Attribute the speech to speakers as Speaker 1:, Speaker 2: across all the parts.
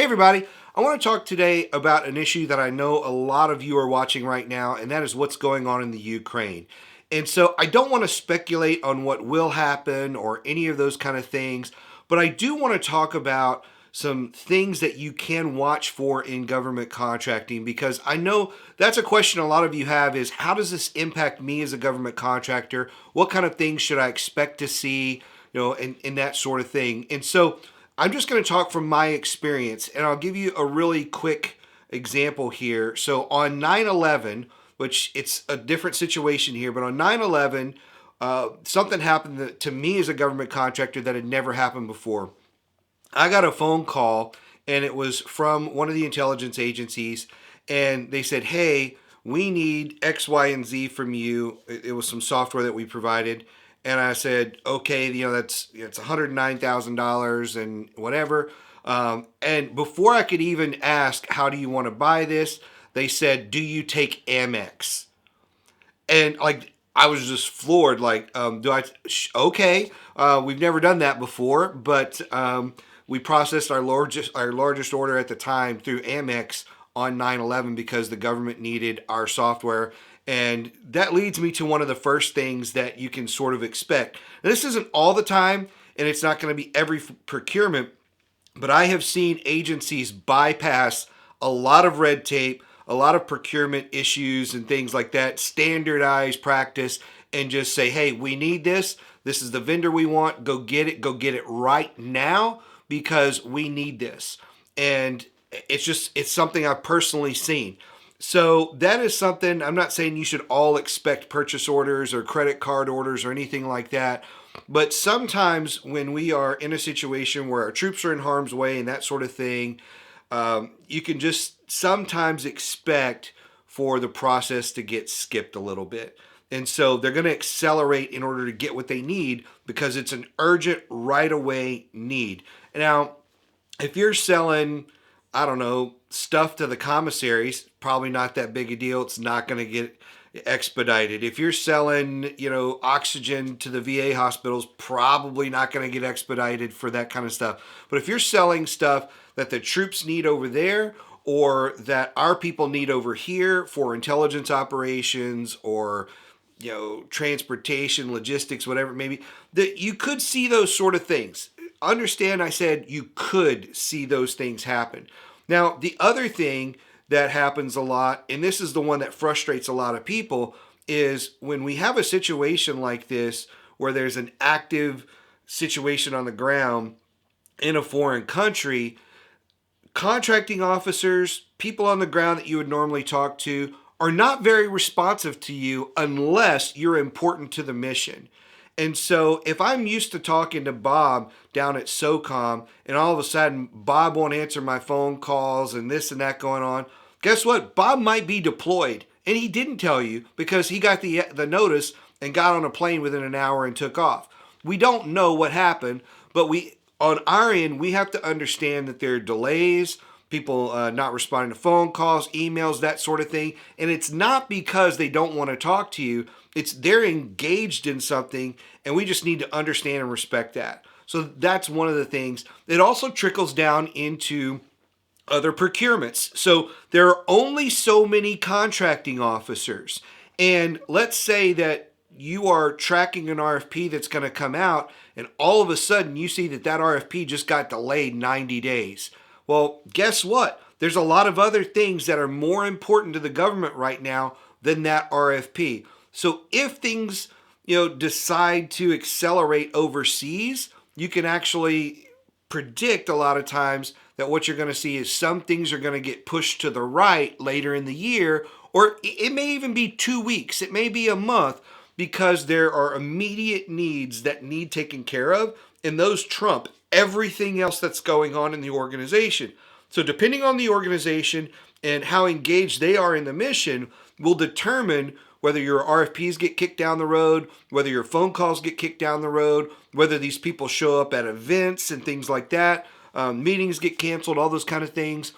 Speaker 1: Hey everybody, I want to talk today about an issue that I know a lot of you are watching right now, and that is what's going on in the Ukraine. And so I don't want to speculate on what will happen or any of those kind of things, but I do want to talk about some things that you can watch for in government contracting, because I know that's a question a lot of you have is how does this impact me as a government contractor? What kind of things should I expect to see, and that sort of thing. And so I'm just going to talk from my experience, and I'll give you a really quick example here. So on 9/11, which it's a different situation here, but on 9/11, something happened to me as a government contractor that had never happened before. I got a phone call, and it was from one of the intelligence agencies, and they said, "Hey, we need X, Y, and Z from you." It was some software that we provided, and I said, "Okay, it's $109,000 and whatever." And before I could even ask, "How do you want to buy this?" they said, "Do you take Amex?" And like I was just floored. Like, do I? Okay, we've never done that before, but we processed our largest order at the time through Amex on 9/11 because the government needed our software. And that leads me to one of the first things that you can sort of expect. Now, this isn't all the time, and it's not going to be every procurement, but I have seen agencies bypass a lot of red tape, a lot of procurement issues and things like that, standardize practice, and just say, "Hey, we need this. This is the vendor we want. Go get it. Go get it right now because we need this." And it's something I've personally seen. So that is something. I'm not saying you should all expect purchase orders or credit card orders or anything like that. But sometimes when we are in a situation where our troops are in harm's way and that sort of thing, you can just sometimes expect for the process to get skipped a little bit. And so they're going to accelerate in order to get what they need because it's an urgent, right away need. Now, if you're selling, I don't know, stuff to the commissaries, probably not that big a deal. It's not going to get expedited. If you're selling, oxygen to the VA hospitals, probably not going to get expedited for that kind of stuff. But if you're selling stuff that the troops need over there or that our people need over here for intelligence operations or transportation, logistics, whatever it may be, that you could see those sort of things. Understand, I said you could see those things happen. Now, the other thing that happens a lot, and this is the one that frustrates a lot of people, is when we have a situation like this where there's an active situation on the ground in a foreign country, contracting officers, people on the ground that you would normally talk to, are not very responsive to you unless you're important to the mission. And so if I'm used to talking to Bob down at SOCOM and all of a sudden Bob won't answer my phone calls and this and that going on, guess what? Bob might be deployed, and he didn't tell you because he got the notice and got on a plane within an hour and took off. We don't know what happened, but on our end, we have to understand that there are delays, people not responding to phone calls, emails, that sort of thing. And it's not because they don't want to talk to you. It's they're engaged in something, and we just need to understand and respect that. So that's one of the things. It also trickles down into other procurements. So there are only so many contracting officers. And let's say that you are tracking an RFP that's going to come out, and all of a sudden you see that RFP just got delayed 90 days. Well, guess what? There's a lot of other things that are more important to the government right now than that RFP. So if things, decide to accelerate overseas, you can actually predict a lot of times that what you're going to see is some things are going to get pushed to the right later in the year, or it may even be 2 weeks. It may be a month because there are immediate needs that need taken care of, and those trump everything else that's going on in the organization. So depending on the organization and how engaged they are in the mission will determine whether your RFPs get kicked down the road, whether your phone calls get kicked down the road, whether these people show up at events and things like that, meetings get canceled, all those kind of things,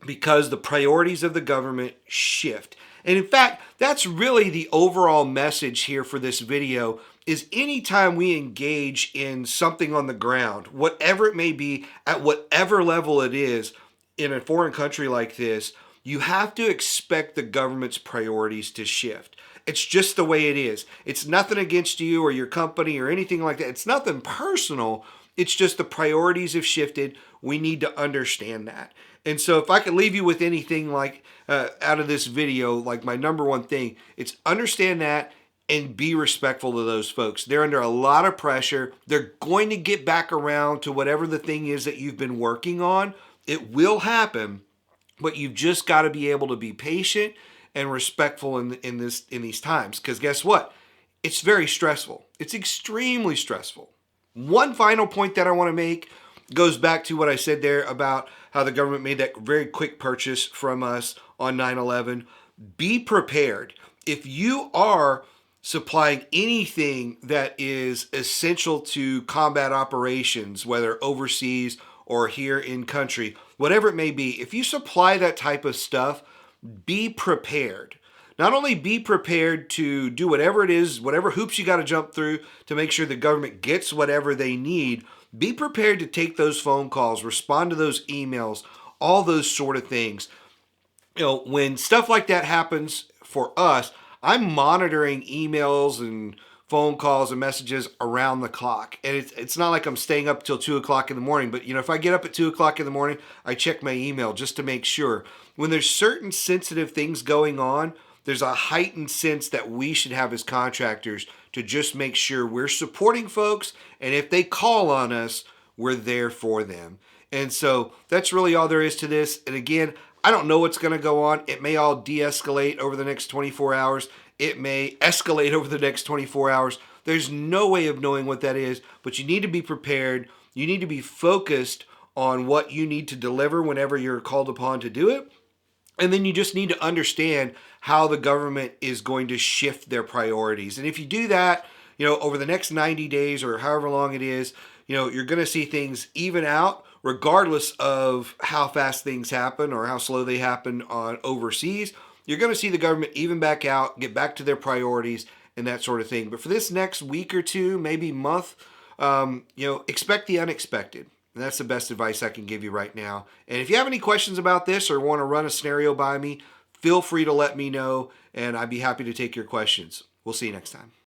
Speaker 1: because the priorities of the government shift. And in fact, that's really the overall message here for this video is anytime we engage in something on the ground, whatever it may be, at whatever level it is, in a foreign country like this, you have to expect the government's priorities to shift. It's just the way it is. It's nothing against you or your company or anything like that. It's nothing personal. It's just the priorities have shifted. We need to understand that. And so, if I could leave you with anything like out of this video, like my number one thing, it's understand that and be respectful to those folks. They're under a lot of pressure. They're going to get back around to whatever the thing is that you've been working on. It will happen, but you've just got to be able to be patient and respectful in these times. Because guess what? It's very stressful. It's extremely stressful. One final point that I want to make goes back to what I said there about how the government made that very quick purchase from us on 9/11. Be prepared. If you are supplying anything that is essential to combat operations, whether overseas or here in country, whatever it may be, if you supply that type of stuff, be prepared. Not only be prepared to do whatever it is, whatever hoops you got to jump through to make sure the government gets whatever they need, be prepared to take those phone calls, respond to those emails, all those sort of things. When stuff like that happens for us, I'm monitoring emails and phone calls and messages around the clock. And it's not like I'm staying up till 2 o'clock in the morning, but if I get up at 2 o'clock in the morning, I check my email just to make sure. When there's certain sensitive things going on, there's a heightened sense that we should have as contractors to just make sure we're supporting folks. And if they call on us, we're there for them. And so that's really all there is to this. And again, I don't know what's going to go on. It may all de-escalate over the next 24 hours. It may escalate over the next 24 hours. There's no way of knowing what that is, but you need to be prepared. You need to be focused on what you need to deliver whenever you're called upon to do it. And then you just need to understand how the government is going to shift their priorities. And if you do that, over the next 90 days or however long it is, you're going to see things even out regardless of how fast things happen or how slow they happen on overseas. You're going to see the government even back out, get back to their priorities and that sort of thing. But for this next week or two, maybe month, expect the unexpected. And that's the best advice I can give you right now. And if you have any questions about this or want to run a scenario by me, feel free to let me know, and I'd be happy to take your questions. We'll see you next time.